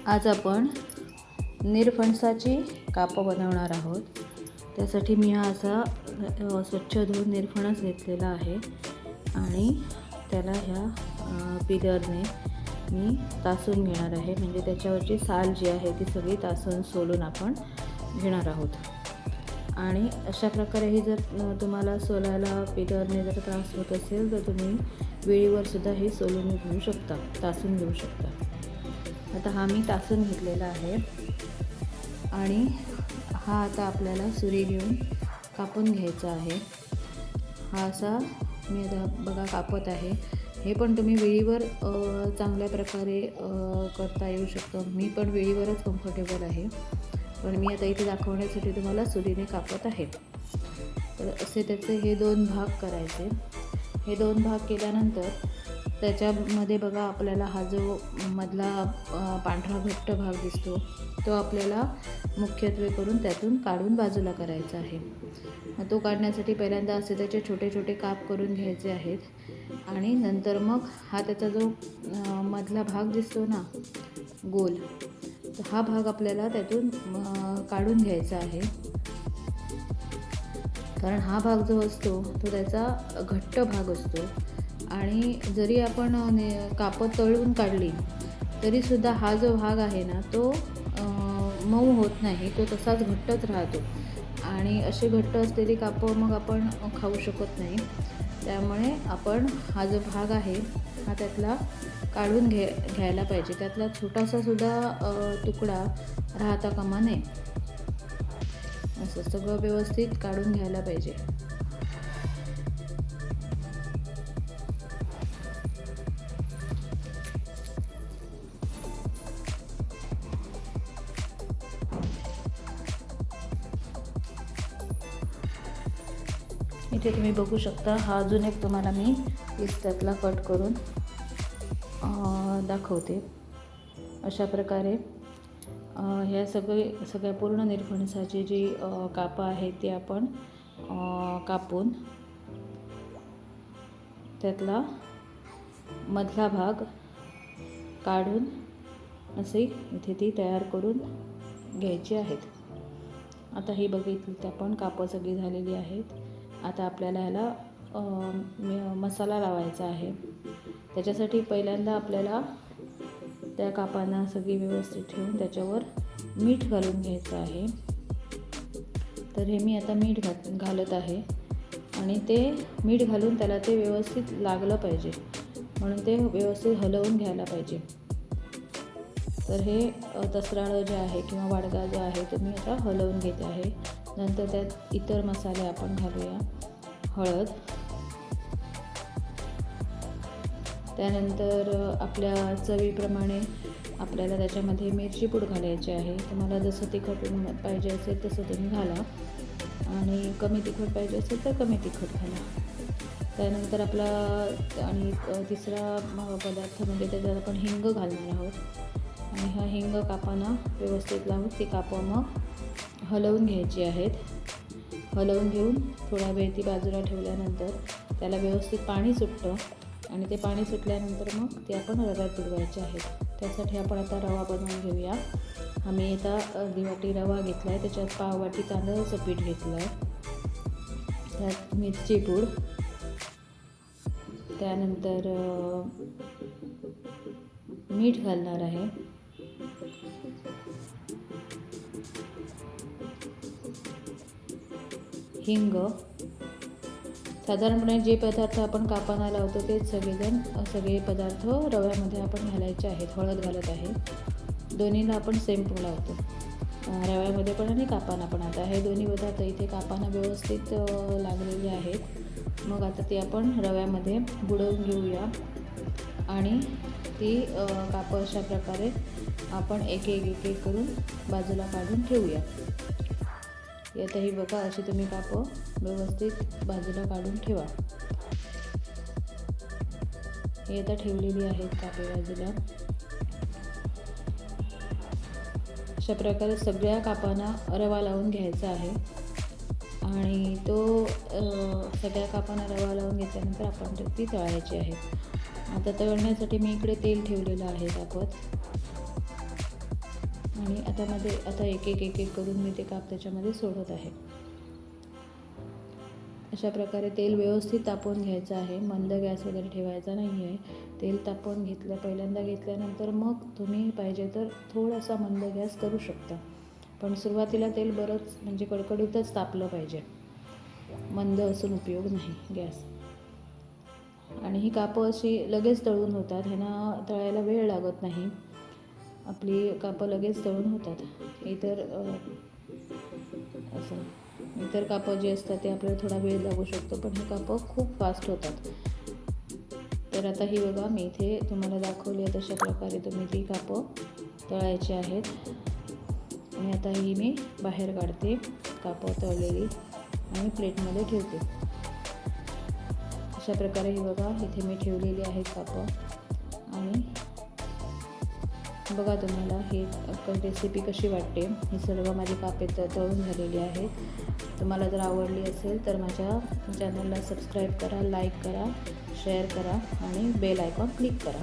आज आपण निरफणसाची कापं बनवणार आहोत. त्यासाठी मी हा असा स्वच्छ धुवून निरफणस घेतलेला आहे आणि त्याला ह्या पिलरने मी तासून घेणार आहे. म्हणजे त्याच्यावरची साल जी आहे ती सगळी तासून सोलून आपण घेणार आहोत. आणि अशा प्रकारे ही जर तुम्हाला सोलायला पिलरने जर त्रास होत असेल तर तुम्ही वेळीवर सुद्धा हे सोलून घेऊ शकता, तासून घेऊ शकता. आता हा मी तासून घेतलेला आहे आणि हा आता आपल्याला सुरी घेऊन कापून घ्यायचा आहे. हा असा मी आता बघा कापत आहे. हे पण तुम्ही वेळीवर चांगल्या प्रकारे करता येऊ शकतं. मी पण वेळीवरच कम्फर्टेबल आहे, पण मी आता इथे दाखवण्यासाठी तुम्हाला सुरीने कापत आहे. तर असे त्याचे हे 2 भाग करायचे. हे 2 भाग केल्यानंतर त्याच्यामध्ये बघा आपल्याला हा जो मधला पांढरा घट्ट भाग दिसतो तो आपल्याला मुख्यत्वे करून त्यातून काढून बाजूला करायचा आहे. मग तो काढण्यासाठी पहिल्यांदा असे त्याचे छोटे छोटे काप करून घ्यायचे आहेत आणि नंतर मग हा त्याचा जो मधला भाग दिसतो ना गोल, तर हा भाग आपल्याला त्यातून काढून घ्यायचा आहे. कारण हा भाग जो असतो तो त्याचा घट्ट भाग असतो आणि जरी आपण कापं तळून काढली तरीसुद्धा हा जो भाग आहे ना तो मऊ होत नाही, तो तसाच घट्टच राहतो आणि असे घट्ट असलेली कापं मग आपण खाऊ शकत नाही. त्यामुळे आपण हा जो भाग आहे हा त्यातला काढून घ्यायला पाहिजे. त्यातला छोटासासुद्धा तुकडा राहता कामा नये. असं सगळं व्यवस्थित काढून घ्यायला पाहिजे. इथे तुम्ही बघू शकता, हा अजून एक तुम्हाला मी पीस त्यातला कट करून दाखवते. अशा प्रकारे ह्या सगळ्या पूर्ण निरफणसाची जी कापं आहेत ती आपण कापून त्यातला मधला भाग काढून असे इथे ती तयार करून घ्यायची आहेत. आता ही बघितली आपण कापं सगळी झालेली आहेत. आता आपल्याला ह्याला मसाला लावायचा आहे. त्याच्यासाठी पहिल्यांदा आपल्याला त्या कापांना सगळी व्यवस्थित ठेवून त्याच्यावर मीठ घालून घ्यायचं आहे. तर हे मी आता मीठ घालत आहे आणि ते मीठ घालून त्याला ते व्यवस्थित लागलं पाहिजे म्हणून ते व्यवस्थित हलवून घ्यायला पाहिजे. तर हे तसराळं जे आहे किंवा वाडगा जो आहे तो मी आता हलवून घेते आहे. नंतर त्यात इतर मसाले आपण घालूया. हळद, त्यानंतर आपल्या चवीप्रमाणे आपल्याला त्याच्यामध्ये मिरची पूड घालायची आहे. तुम्हाला जसं तिखट पाहिजे असेल तसं तुम्ही घाला आणि कमी तिखट पाहिजे असेल तर कमी तिखट घाला. त्यानंतर आपला आणि तिसरा पदार्थ म्हणजे त्याच्यात आपण हिंग घालणार आहोत आणि हा हिंग कापांना व्यवस्थित लावून ती कापं मग हलवून घ्यायची आहेत. हलवून घेऊन थोडा वेळ ती बाजूला ठेवल्यानंतर त्याला व्यवस्थित पाणी सुटतं आणि ते पाणी सुटल्यानंतर मग ते आपण रव्यात बुडवायचे आहेत. त्यासाठी आपण आता रवा बनवून घेऊया. आम्ही आता अर्धी वाटी रवा घेतला आहे, त्याच्यात पाव वाटी तांदळाचं पीठ घेतलं आहे, त्यात मिरची पूड, त्यानंतर मीठ घालणार आहे, हिंग. साधारणपणे जे पदार्थ आपण कापांना लावतो तेच सगळे पदार्थ रव्यामध्ये आपण घालायचे आहेत. हळद घालत आहे. दोन्हीला आपण सेम लावतो, रव्यामध्ये पण आणि कापांना पण. आता हे दोन्ही पदार्थ इथे कापांना व्यवस्थित लागलेले आहेत. मग आता ते आपण रव्यामध्ये बुडवून घेऊया आणि ती कापं अशा प्रकारे आपण एक एक करून बाजूला काढून ठेवूया. आता ही बघा, अशी तुम्ही कापं व्यवस्थित बाजूला काढून ठेवा. ही आता ठेवलेली आहेत कापे बाजूला. अशा प्रकारे सगळ्या कापांना रवा लावून घ्यायचा आहे आणि तो सगळ्या कापांना रवा लावून घेतल्यानंतर आपण ती तळायची आहे. आता तळण्यासाठी मी इकडे तेल ठेवलेलं आहे तापत. आणि आता एक एक करून मी ते काप त्याच्यामध्ये सोडत आहे. अशा प्रकारे तेल व्यवस्थित तापवून घ्यायचं आहे. मंद गॅस वगैरे ठेवायचा नाही आहे. तेल तापवून पहिल्यांदा घेतल्यानंतर मग तुम्ही पाहिजे तर थोडासा मंद गॅस करू शकता. पण सुरुवातीला तेल बरंच म्हणजे कडकडीतच तापलं पाहिजे, मंद असून उपयोग नाही गॅस. आणि ही कापं अशी लगेच तळून होतात, ह्यांना तळायला वेळ लागत नाही. आपली कापं लगेच तळून होतात. इतर कापं जे असतात ते आपल्याला थोडा वेळ लागू शकतो, पण ही कापं खूप फास्ट होतात. तर आता ही बघा मी इथे तुम्हाला दाखवली आहे तशा प्रकारे तुम्ही ती कापं तळायची आहेत. आणि आता ही मी बाहेर काढते कापं तळलेली आणि प्लेटमध्ये ठेवते. अशा प्रकारे ही बघा इथे मी ठेवलेली आहेत कापं. आणि बघा तुम्हाला ही रेसिपी कशी वाटते. ही सर्व माझी कापे तळून झालेली आहेत. तुम्हाला जर आवडली असेल तर माझ्या चॅनलला सबस्क्राईब करा, लाईक करा, शेअर करा आणि बेल आयकॉन क्लिक करा.